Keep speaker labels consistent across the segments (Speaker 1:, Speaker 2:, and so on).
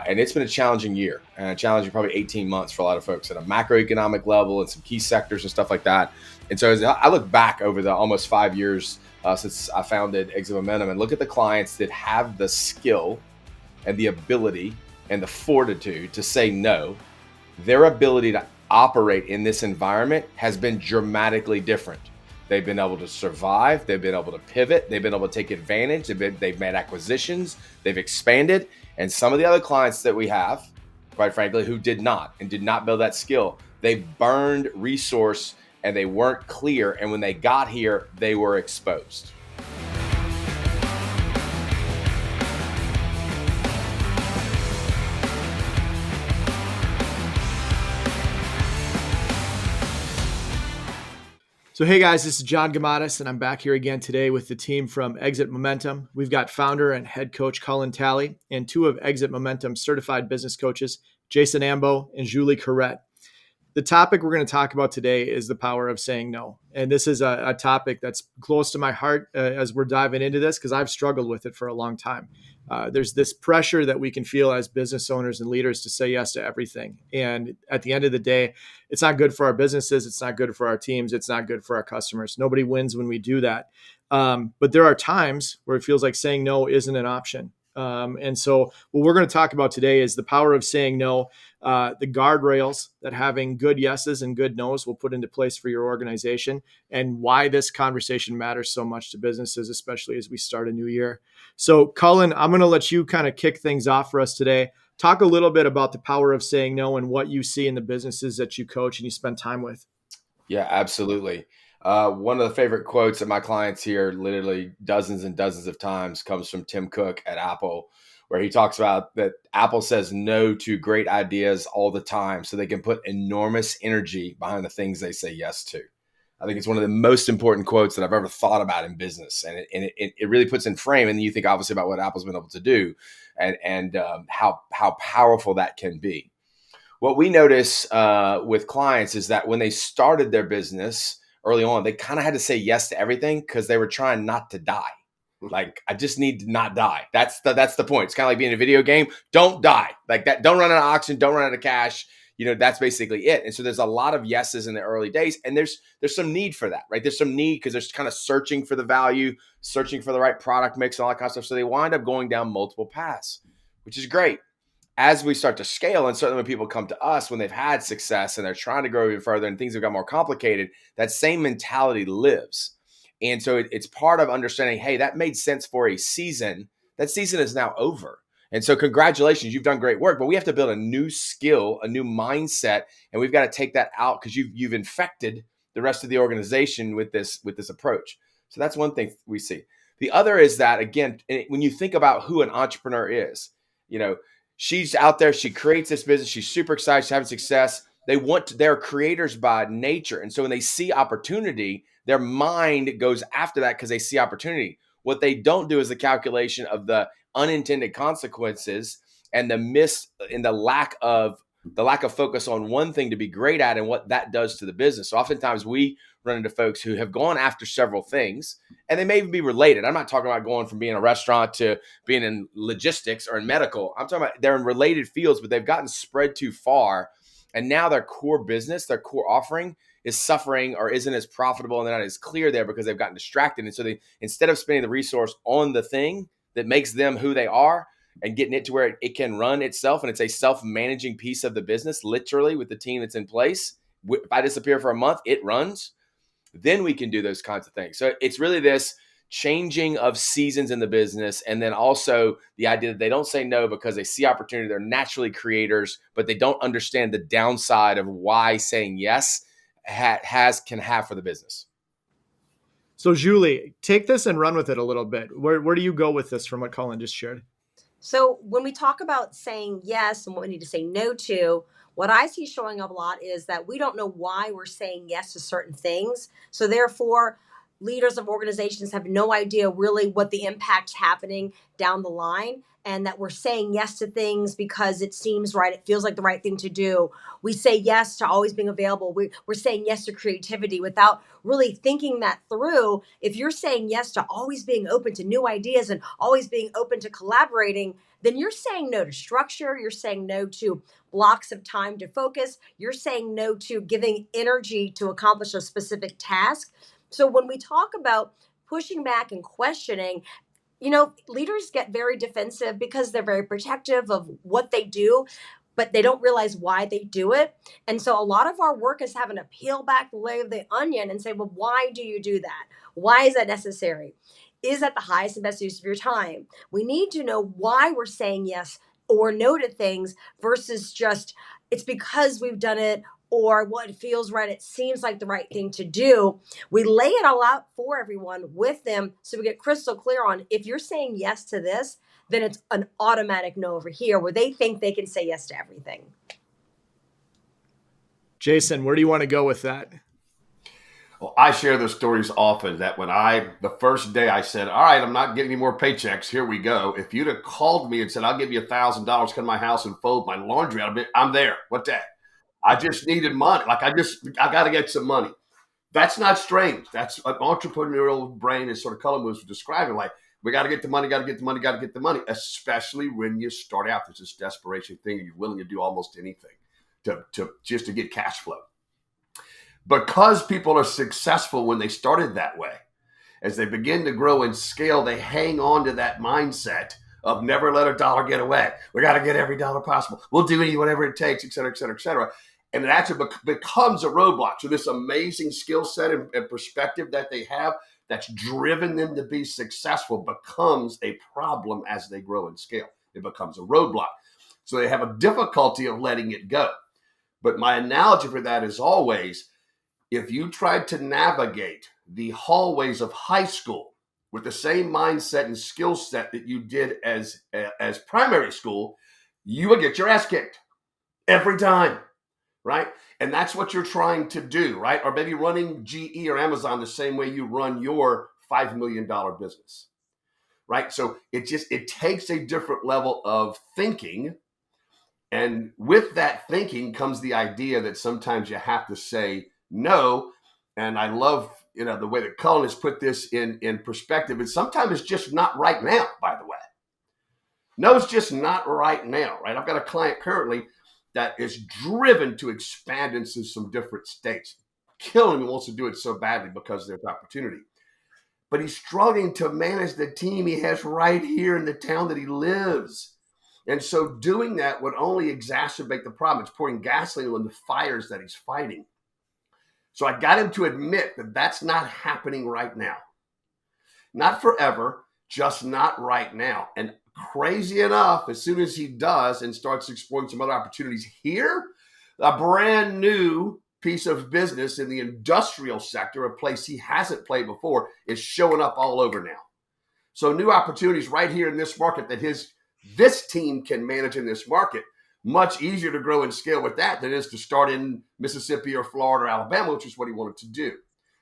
Speaker 1: And it's been a challenging year, and a challenging probably 18 months for a lot of folks at a macroeconomic level and some key sectors and stuff like that. And so as I look back over the almost 5 years since I founded Exit Momentum and look at the clients that have the skill and the ability and the fortitude to say no, their ability to operate in this environment has been dramatically different. They've been able to survive. They've been able to pivot. They've been able to take advantage. They've made acquisitions. They've expanded. And some of the other clients that we have, quite frankly, who did not build that skill, they burned resource and they weren't clear. And when they got here, they were exposed.
Speaker 2: So hey guys, this is John Gamatis, and I'm back here again today with the team from Exit Momentum. We've got founder and head coach Cullen Talley and two of Exit Momentum certified business coaches, Jason Ambeau and Julie Corrette. The topic we're going to talk about today is the power of saying no. And this is a topic that's close to my heart as we're diving into this, because I've struggled with it for a long time. There's this pressure that we can feel as business owners and leaders to say yes to everything. And at the end of the day, it's not good for our businesses. It's not good for our teams. It's not good for our customers. Nobody wins when we do that. But there are times where it feels like saying no isn't an option. And so what we're going to talk about today is the power of saying no, the guardrails that having good yeses and good nos will put into place for your organization, and why this conversation matters so much to businesses, especially as we start a new year. So Cullen, I'm going to let you kind of kick things off for us today. Talk a little bit about the power of saying no and what you see in the businesses that you coach and you spend time with.
Speaker 1: Yeah, absolutely. One of the favorite quotes that my clients hear literally dozens and dozens of times comes from Tim Cook at Apple, where he talks about that Apple says no to great ideas all the time so they can put enormous energy behind the things they say yes to. I think it's one of the most important quotes that I've ever thought about in business. And it really puts in frame. And then you think obviously about what Apple's been able to do and how powerful that can be. What we notice with clients is that when they started their business early on, they kind of had to say yes to everything because they were trying not to die. Like, I just need to not die. That's the point. It's kind of like being in a video game. Don't die. Like that. Don't run out of oxygen. Don't run out of cash. That's basically it. And so there's a lot of yeses in the early days, and there's some need for that, right? There's some need because they're kind of searching for the value, searching for the right product mix and all that kind of stuff. So they wind up going down multiple paths, which is great. As we start to scale, and certainly when people come to us when they've had success and they're trying to grow even further and things have got more complicated, that same mentality lives. And so it's part of understanding, hey, that made sense for a season. That season is now over. And so congratulations, you've done great work, but we have to build a new skill, a new mindset, and we've got to take that out because you've infected the rest of the organization with this approach. So that's one thing we see. The other is that, again, when you think about who an entrepreneur is, she's out there, she creates this business, she's super excited, she's having success. They're creators by nature. And so when they see opportunity, their mind goes after that because they see opportunity. What they don't do is the calculation of the unintended consequences and the lack of focus on one thing to be great at and what that does to the business. So oftentimes we run into folks who have gone after several things, and they may even be related. I'm not talking about going from being in a restaurant to being in logistics or in medical. I'm talking about they're in related fields, but they've gotten spread too far. And now their core business, their core offering is suffering or isn't as profitable, and they're not as clear there because they've gotten distracted. And so they, instead of spending the resource on the thing that makes them who they are and getting it to where it can run itself, and it's a self-managing piece of the business, literally with the team that's in place. If I disappear for a month, it runs. Then we can do those kinds of things. So it's really this changing of seasons in the business, and then also the idea that they don't say no because they see opportunity. They're naturally creators, but they don't understand the downside of why saying yes can have for the business.
Speaker 2: So Julie, take this and run with it a little bit. Where do you go with this from what Cullen just shared?
Speaker 3: So when we talk about saying yes and what we need to say no to, what I see showing up a lot is that we don't know why we're saying yes to certain things. So therefore, leaders of organizations have no idea really what the impact's happening down the line, and that we're saying yes to things because it seems right, it feels like the right thing to do. We say yes to always being available. We're saying yes to creativity without really thinking that through. If you're saying yes to always being open to new ideas and always being open to collaborating, then you're saying no to structure. You're saying no to blocks of time to focus. You're saying no to giving energy to accomplish a specific task. So when we talk about pushing back and questioning, leaders get very defensive because they're very protective of what they do, but they don't realize why they do it. And so a lot of our work is having to peel back the layer of the onion and say, well, why do you do that? Why is that necessary? Is that the highest and best use of your time? We need to know why we're saying yes or no to things versus just it's because we've done it or what feels right. It seems like the right thing to do. We lay it all out for everyone with them so we get crystal clear on if you're saying yes to this, then it's an automatic no over here where they think they can say yes to everything.
Speaker 2: Jason, where do you want to go with that?
Speaker 4: Well, I share those stories often that the first day I said, all right, I'm not getting any more paychecks. Here we go. If you'd have called me and said, I'll give you $1,000, come to my house and fold my laundry out of it, I'm there. What that? I just needed money. I got to get some money. That's not strange. That's an entrepreneurial brain, as sort of Cullen was describing. Like, we got to get the money, got to get the money, got to get the money, especially when you start out. There's this desperation thing. You're willing to do almost anything to get cash flow. Because people are successful when they started that way, as they begin to grow and scale, they hang on to that mindset of never let a dollar get away. We got to get every dollar possible. We'll do whatever it takes, et cetera, et cetera, et cetera. And it actually becomes a roadblock. So this amazing skill set and perspective that they have that's driven them to be successful becomes a problem as they grow and scale. It becomes a roadblock. So they have a difficulty of letting it go. But my analogy for that is always, if you tried to navigate the hallways of high school with the same mindset and skill set that you did as primary school, you would get your ass kicked every time, right? And that's what you're trying to do, right? Or maybe running GE or Amazon the same way you run your $5 million business, right? So it takes a different level of thinking. And with that thinking comes the idea that sometimes you have to say no. And I love, the way that Cullen has put this in perspective. And sometimes it's just not right now, by the way. No, it's just not right now, right? I've got a client currently that is driven to expand into some different states. Killing him, wants to do it so badly because there's opportunity. But he's struggling to manage the team he has right here in the town that he lives. And so doing that would only exacerbate the problem. It's pouring gasoline on the fires that he's fighting. So I got him to admit that that's not happening right now. Not forever, just not right now. And crazy enough, as soon as he does and starts exploring some other opportunities here, a brand new piece of business in the industrial sector, a place he hasn't played before, is showing up all over now. So new opportunities right here in this market that this team can manage in this market. Much easier to grow and scale with that than it is to start in Mississippi or Florida or Alabama, which is what he wanted to do.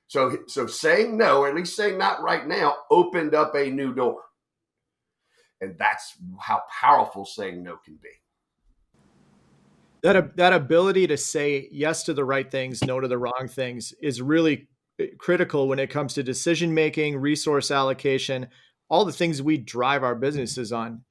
Speaker 4: So saying no, or at least saying not right now, opened up a new door. And that's how powerful saying no can be.
Speaker 2: That ability to say yes to the right things, no to the wrong things is really critical when it comes to decision making, resource allocation, all the things we drive our businesses on.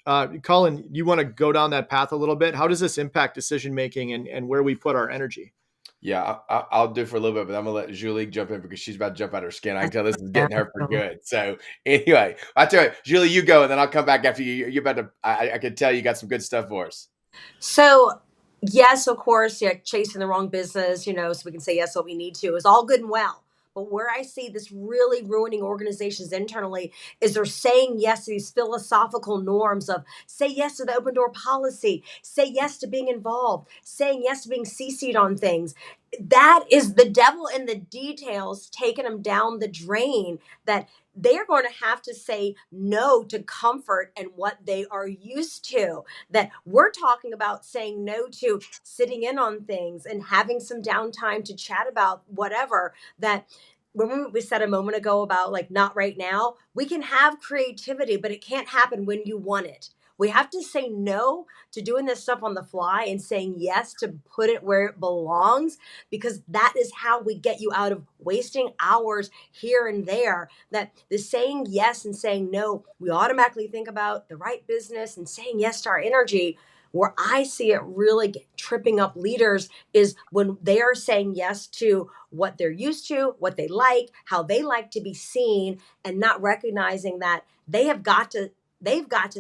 Speaker 2: Cullen, you want to go down that path a little bit? How does this impact decision making and where we put our energy?
Speaker 1: Yeah, I'll do for a little bit, but I'm gonna let Julie jump in because she's about to jump out of her skin. I can tell this is getting her for good. So anyway, I tell you, Julie, you go, and then I'll come back after you. You're about to. I can tell you got some good stuff for us.
Speaker 3: So, yes, of course, yeah, chasing the wrong business, so we can say yes, what we need to is all good and well. But where I see this really ruining organizations internally is they're saying yes to these philosophical norms of say yes to the open door policy, say yes to being involved, saying yes to being CC'd on things. That is the devil in the details taking them down the drain, that they are going to have to say no to comfort and what they are used to. That we're talking about saying no to sitting in on things and having some downtime to chat about whatever. That when we said a moment ago about like not right now, we can have creativity, but it can't happen when you want it. We have to say no to doing this stuff on the fly and saying yes to put it where it belongs, because that is how we get you out of wasting hours here and there. That the saying yes and saying no, we automatically think about the right business and saying yes to our energy. Where I see it really tripping up leaders is when they are saying yes to what they're used to, what they like, how they like to be seen, and not recognizing that they've got to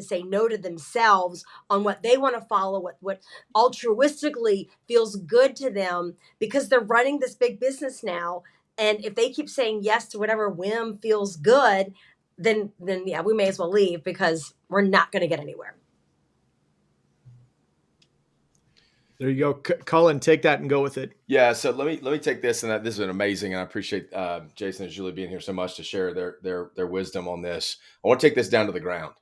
Speaker 3: say no to themselves on what they want to follow, what altruistically feels good to them, because they're running this big business now. And if they keep saying yes to whatever whim feels good, then yeah, we may as well leave, because we're not going to get anywhere.
Speaker 2: There you go. Cullen, take that and go with it.
Speaker 1: Yeah, so let me take this, and this is an amazing, and I appreciate Jason and Julie being here so much to share their wisdom on this. I want to take this down to the ground.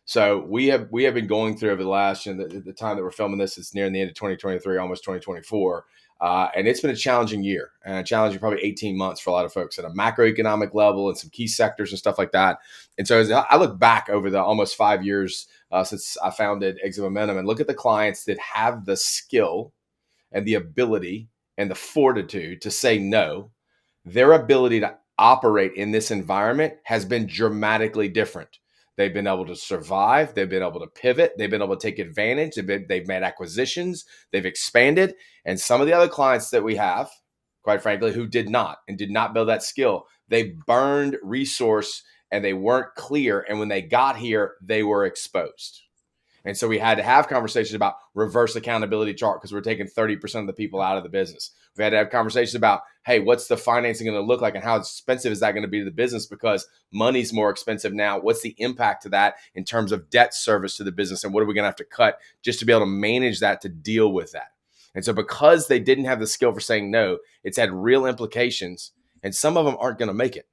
Speaker 1: So we have been going through over the last, and the time that we're filming this, it's near the end of 2023, almost 2024, and it's been a challenging year, and a challenging probably 18 months for a lot of folks at a macroeconomic level and some key sectors and stuff like that. And so as I look back over the almost 5 years since I founded Exit Momentum and look at the clients that have the skill and the ability and the fortitude to say no, their ability to operate in this environment has been dramatically different. They've been able to survive. They've been able to pivot. They've been able to take advantage. They've made acquisitions. They've expanded. And some of the other clients that we have, quite frankly, who did not build that skill, they burned resource and they weren't clear. And when they got here, they were exposed. And so we had to have conversations about reverse accountability chart, because we're taking 30% of the people out of the business. We had to have conversations about, hey, what's the financing going to look like and how expensive is that going to be to the business, because money's more expensive now. What's the impact of that in terms of debt service to the business, and what are we going to have to cut just to be able to manage that, to deal with that? And so because they didn't have the skill for saying no, it's had real implications, and some of them aren't going to make it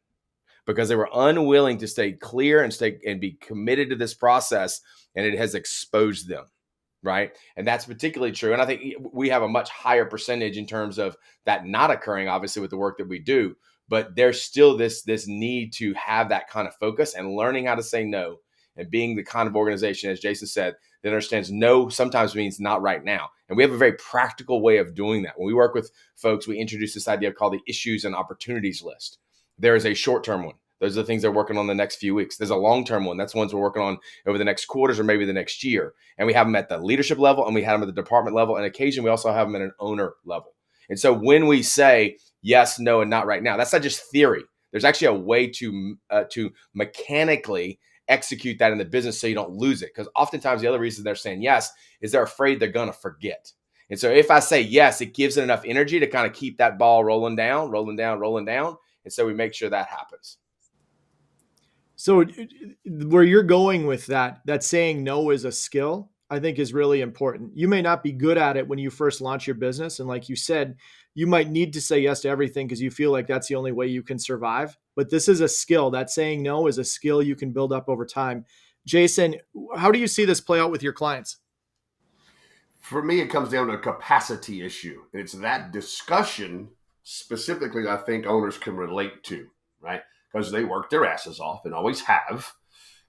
Speaker 1: because they were unwilling to stay clear and be committed to this process, and it has exposed them, right? And that's particularly true. And I think we have a much higher percentage in terms of that not occurring, obviously, with the work that we do. But there's still this need to have that kind of focus and learning how to say no, and being the kind of organization, as Jason said, that understands no sometimes means not right now. And we have a very practical way of doing that. When we work with folks, we introduce this idea called the issues and opportunities list. There is a short-term one. Those are the things they're working on the next few weeks. There's a long-term one. That's the ones we're working on over the next quarters or maybe the next year. And we have them at the leadership level, and we have them at the department level. And occasionally we also have them at an owner level. And so when we say yes, no, and not right now, that's not just theory. There's actually a way to mechanically execute that in the business so you don't lose it. Because oftentimes the other reason they're saying yes is they're afraid they're going to forget. And so if I say yes, it gives it enough energy to kind of keep that ball rolling down. And so we make sure that happens.
Speaker 2: So where you're going with that saying no is a skill, I think is really important. You may not be good at it when you first launch your business. And like you said, you might need to say yes to everything because you feel like that's the only way you can survive. But this is a skill. That saying no is a skill you can build up over time. Jason, how do you see this play out with your clients?
Speaker 4: For me, it comes down to a capacity issue. It's that discussion specifically I think owners can relate to, right? Because they work their asses off and always have,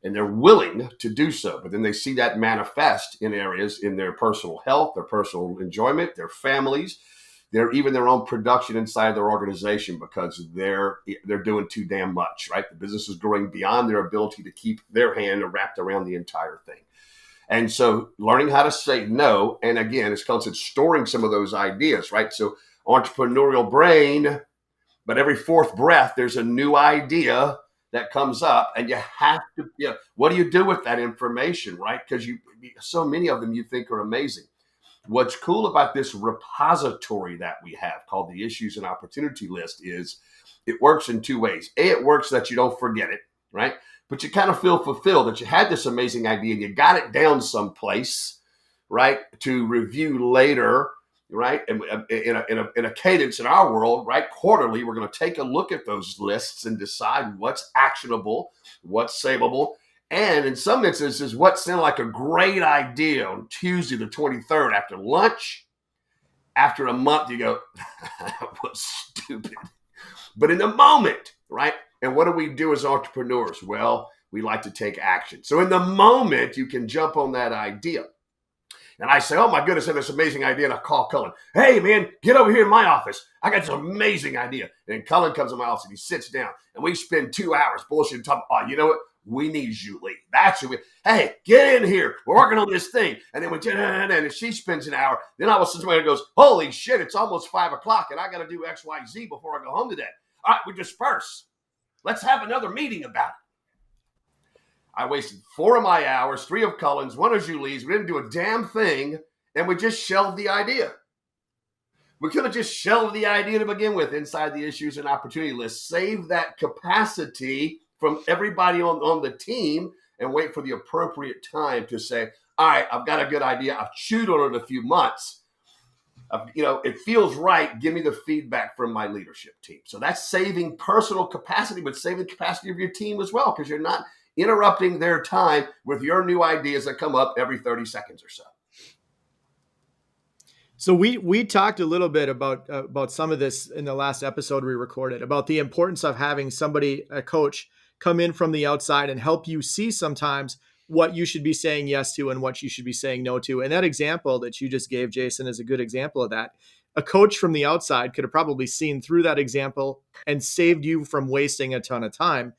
Speaker 4: and they're willing to do so. But then they see that manifest in areas in their personal health, their personal enjoyment, their families, even their own production inside their organization, because they're doing too damn much, right? The business is growing beyond their ability to keep their hand wrapped around the entire thing. And so learning how to say no, and again, as Cullen said, storing some of those ideas, right? So entrepreneurial brain, but every fourth breath, there's a new idea that comes up, and you have to, what do you do with that information, right? Because so many of them you think are amazing. What's cool about this repository that we have called the Issues and Opportunity List is it works in two ways. A, it works that you don't forget it, right? But you kind of feel fulfilled that you had this amazing idea and you got it down someplace, right, to review later, right? And in a cadence in our world, right, quarterly, we're going to take a look at those lists and decide what's actionable, what's savable, and in some instances, what sounded like a great idea on Tuesday the 23rd after lunch. After a month, you go, that was stupid. But in the moment, right? And what do we do as entrepreneurs? Well, we like to take action. So in the moment, you can jump on that idea. And I say, oh my goodness, I have this amazing idea. And I call Cullen. Hey man, get over here in my office. I got this amazing idea. And Cullen comes to my office and he sits down and we spend 2 hours bullshitting talking. Oh, you know what? We need Julie. That's who we, hey, get in here. We're working on this thing. And then and she spends an hour. Then all of a sudden somebody goes, holy shit, it's almost 5 o'clock and I got to do X, Y, Z before I go home today. All right, we disperse. Let's have another meeting about it. I wasted 4 of my hours, 3 of Cullen's, 1 of Julie's. We didn't do a damn thing, and we just shelved the idea. We could have just shelved the idea to begin with inside the issues and opportunity list. Save that capacity from everybody on the team and wait for the appropriate time to say, all right, I've got a good idea. I've chewed on it a few months. It feels right. Give me the feedback from my leadership team. So that's saving personal capacity, but saving capacity of your team as well, because you're not interrupting their time with your new ideas that come up every 30 seconds or so.
Speaker 2: So we talked a little bit about some of this in the last episode we recorded, about the importance of having somebody, a coach, come in from the outside and help you see sometimes what you should be saying yes to and what you should be saying no to. And that example that you just gave, Jason, is a good example of that. A coach from the outside could have probably seen through that example and saved you from wasting a ton of time.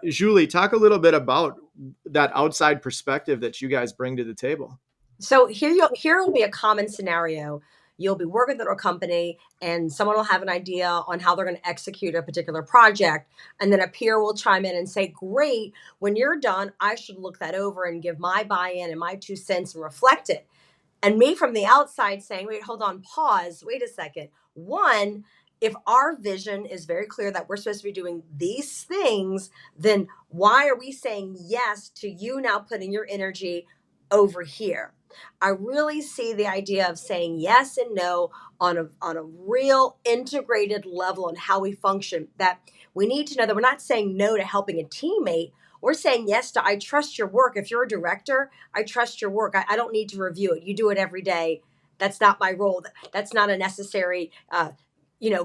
Speaker 2: Julie, talk a little bit about that outside perspective that you guys bring to the table.
Speaker 3: So here will be a common scenario. You'll be working at a company and someone will have an idea on how they're going to execute a particular project. And then a peer will chime in and say, great, when you're done, I should look that over and give my buy-in and my 2 cents and reflect it. And me from the outside saying, wait, hold on, pause, wait a second. One, if our vision is very clear that we're supposed to be doing these things, then why are we saying yes to you now putting your energy over here? I really see the idea of saying yes and no on a real integrated level on how we function, that we need to know that we're not saying no to helping a teammate. We're saying yes to, I trust your work. If you're a director, I trust your work. I don't need to review it. You do it every day. That's not my role. That's not a necessary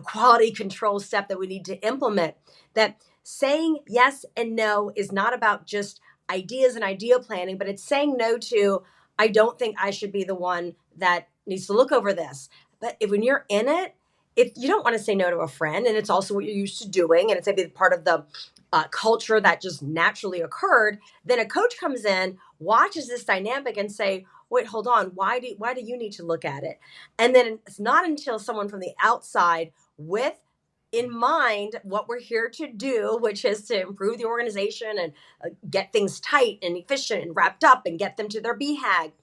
Speaker 3: quality control step that we need to implement. That saying yes and no is not about just ideas and idea planning, but it's saying no to, I don't think I should be the one that needs to look over this. But when you're in it, if you don't want to say no to a friend, and it's also what you're used to doing, and it's maybe part of the culture that just naturally occurred, then a coach comes in, watches this dynamic and say, wait, hold on, why do you need to look at it? And then it's not until someone from the outside with in mind what we're here to do, which is to improve the organization and get things tight and efficient and wrapped up and get them to their BHAG.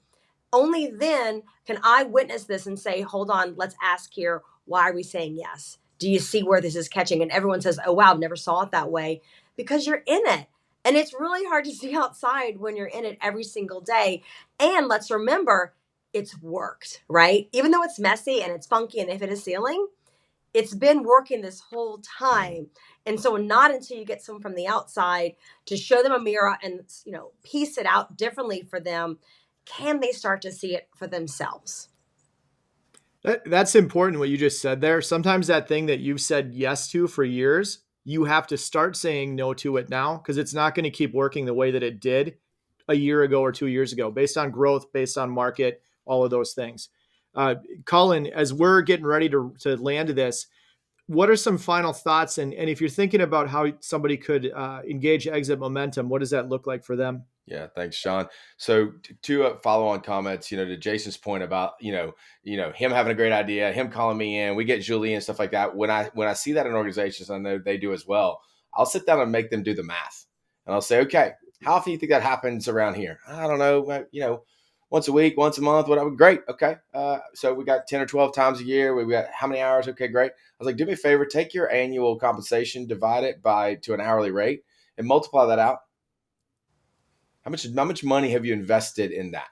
Speaker 3: Only then can I witness this and say, hold on, let's ask here, why are we saying yes? Do you see where this is catching? And everyone says, oh, wow, never saw it that way, because you're in it. And it's really hard to see outside when you're in it every single day. And let's remember, it's worked, right? Even though it's messy and it's funky and if it is ceiling, it's been working this whole time. And so not until you get someone from the outside to show them a mirror and, piece it out differently for them, can they start to see it for themselves.
Speaker 2: That's important what you just said there. Sometimes that thing that you've said yes to for years, you have to start saying no to it now, because it's not going to keep working the way that it did a year ago or 2 years ago, based on growth, based on market, all of those things. Cullen, as we're getting ready to land this, what are some final thoughts? And if you're thinking about how somebody could engage Exit Momentum, what does that look like for them?
Speaker 1: Yeah, thanks, Sean. So two follow-on comments, to Jason's point about, him having a great idea, him calling me in, we get Julie and stuff like that. When I see that in organizations, I know they do as well, I'll sit down and make them do the math. And I'll say, okay, how often do you think that happens around here? I don't know, once a week, once a month, whatever. Great. Okay. So we got 10 or 12 times a year. We got how many hours? Okay, great. I was like, do me a favor, take your annual compensation, divide it to an hourly rate and multiply that out. How much money have you invested in that?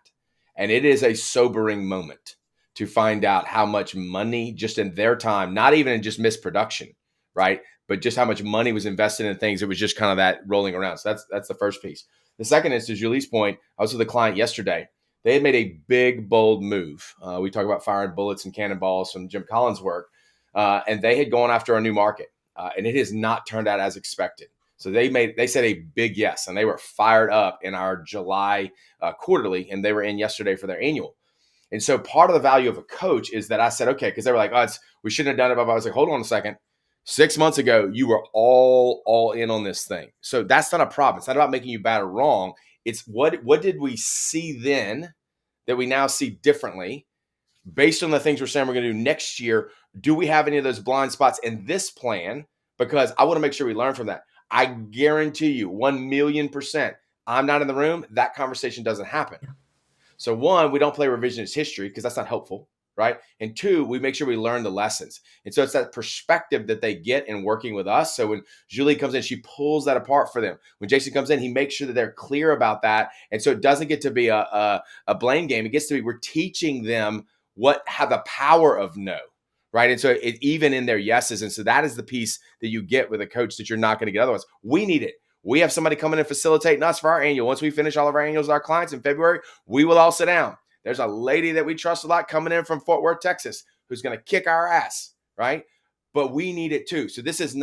Speaker 1: And it is a sobering moment to find out how much money just in their time, not even in just missed production, right? But just how much money was invested in things. It was just kind of that rolling around. So that's the first piece. The second is, to Julie's point, I was with a client yesterday. They had made a big, bold move. We talk about firing bullets and cannonballs from Jim Collins' work. And they had gone after a new market. and it has not turned out as expected. So they said a big yes, and they were fired up in our July quarterly, and they were in yesterday for their annual. And so part of the value of a coach is that I said, okay, because they were like, oh, we shouldn't have done it. But I was like, hold on a second. 6 months ago, you were all in on this thing. So that's not a problem. It's not about making you bad or wrong. It's what did we see then that we now see differently based on the things we're saying we're going to do next year? Do we have any of those blind spots in this plan? Because I want to make sure we learn from that. I guarantee you 1,000,000%, I'm not in the room, that conversation doesn't happen. So one, we don't play revisionist history because that's not helpful, right? And two, we make sure we learn the lessons. And so it's that perspective that they get in working with us. So when Julie comes in, she pulls that apart for them. When Jason comes in, he makes sure that they're clear about that. And so it doesn't get to be a blame game. It gets to be, we're teaching them how the power of no, right? And so even in their yeses. And so that is the piece that you get with a coach that you're not going to get otherwise. We need it. We have somebody coming and facilitating us for our annual. Once we finish all of our annuals with our clients in February, we will all sit down. There's a lady that we trust a lot coming in from Fort Worth, Texas, who's going to kick our ass, right? But we need it too. So this is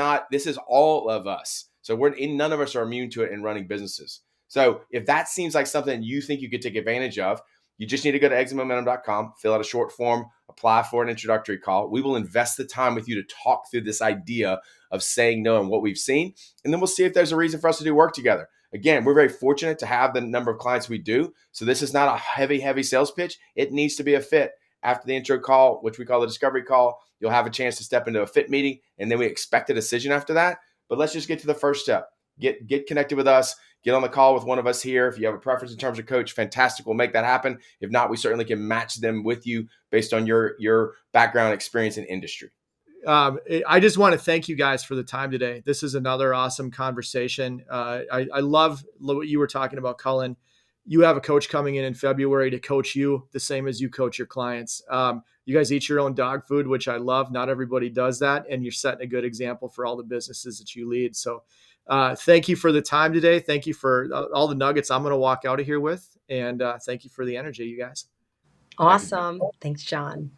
Speaker 1: all of us. So none of us are immune to it in running businesses. So if that seems like something you think you could take advantage of, you just need to go to exitmomentum.com, fill out a short form, apply for an introductory call. We will invest the time with you to talk through this idea of saying no and what we've seen. And then we'll see if there's a reason for us to do work together. Again, we're very fortunate to have the number of clients we do. So this is not a heavy sales pitch. It needs to be a fit. After the intro call, which we call the discovery call, you'll have a chance to step into a fit meeting, and then we expect a decision after that. But let's just get to the first step. Get connected with us. Get on the call with one of us here. If you have a preference in terms of coach, fantastic. We'll make that happen. If not, we certainly can match them with you based on your background, experience, and industry.
Speaker 2: I just want to thank you guys for the time today. This is another awesome conversation. I love what you were talking about, Cullen. You have a coach coming in February to coach you the same as you coach your clients. You guys eat your own dog food, which I love. Not everybody does that. And you're setting a good example for all the businesses that you lead. So thank you for the time today. Thank you for all the nuggets I'm going to walk out of here with. And thank you for the energy, you guys.
Speaker 3: Awesome. Thanks, John.